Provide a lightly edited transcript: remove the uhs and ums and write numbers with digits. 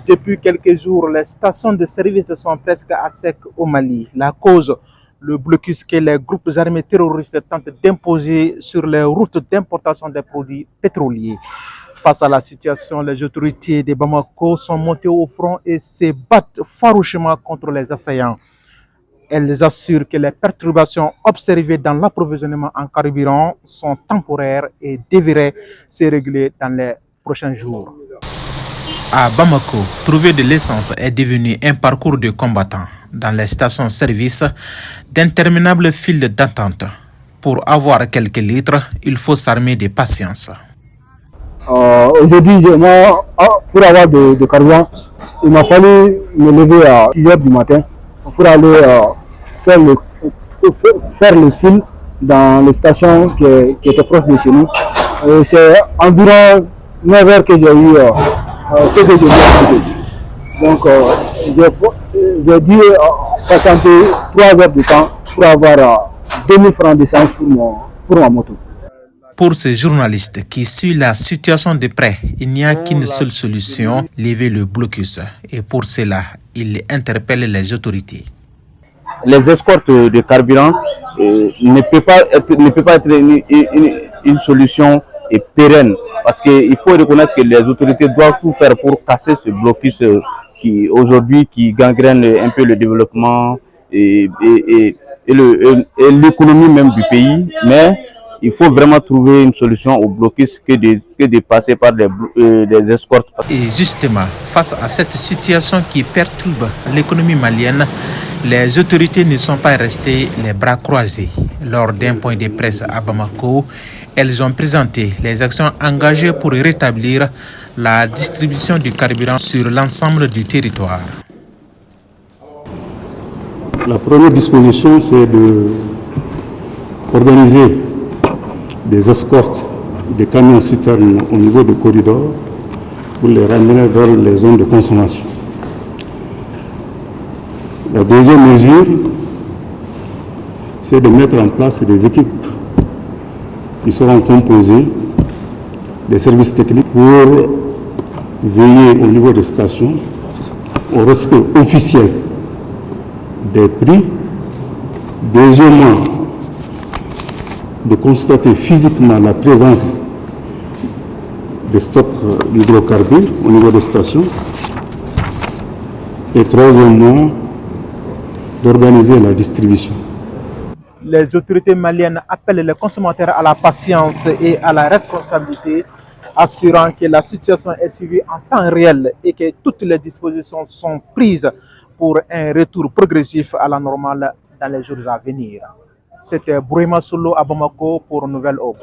Depuis quelques jours, les stations de service sont presque à sec au Mali. La cause, le blocus que les groupes armés terroristes tentent d'imposer sur les routes d'importation des produits pétroliers. Face à la situation, les autorités de Bamako sont montées au front et se battent farouchement contre les assaillants. Elles assurent que les perturbations observées dans l'approvisionnement en carburant sont temporaires et devraient se régler dans les prochains jours. À Bamako, trouver de l'essence est devenu un parcours de combattants. Dans les stations-service, d'interminables files d'attente. Pour avoir quelques litres, il faut s'armer de patience. Aujourd'hui, pour avoir de carburant, il m'a fallu me lever à 6 heures du matin pour aller faire le fil dans les stations qui étaient proches de chez nous. C'est environ 9 heures que j'ai eu ce que je voulais. Donc j'ai dû patienter 3 heures de temps pour avoir 2000 francs d'essence pour ma moto. Pour ce journaliste qui suit la situation de près, il n'y a qu'une seule solution, lever le blocus. Et pour cela, il interpelle les autorités. Les escortes de carburant ne peut pas être une solution pérenne, parce qu'il faut reconnaître que les autorités doivent tout faire pour casser ce blocus qui gangrène un peu le développement et l'économie même du pays. Mais il faut vraiment trouver une solution au blocus que de passer par des escortes. Et justement, face à cette situation qui perturbe l'économie malienne, les autorités ne sont pas restées les bras croisés. Lors d'un point de presse à Bamako, elles ont présenté les actions engagées pour rétablir la distribution du carburant sur l'ensemble du territoire. La première disposition, c'est d'organiser des escortes des camions citernes au niveau du corridor pour les ramener vers les zones de consommation. La deuxième mesure, c'est de mettre en place des équipes qui seront composées des services techniques pour veiller au niveau des stations au respect officiel des prix. Deuxièmement, de constater physiquement la présence des stocks d'hydrocarbures au niveau des stations. Et troisièmement, d'organiser la distribution. Les autorités maliennes appellent les consommateurs à la patience et à la responsabilité, assurant que la situation est suivie en temps réel et que toutes les dispositions sont prises pour un retour progressif à la normale dans les jours à venir. C'était Bourima Solo à Bamako pour Nouvelle Aube.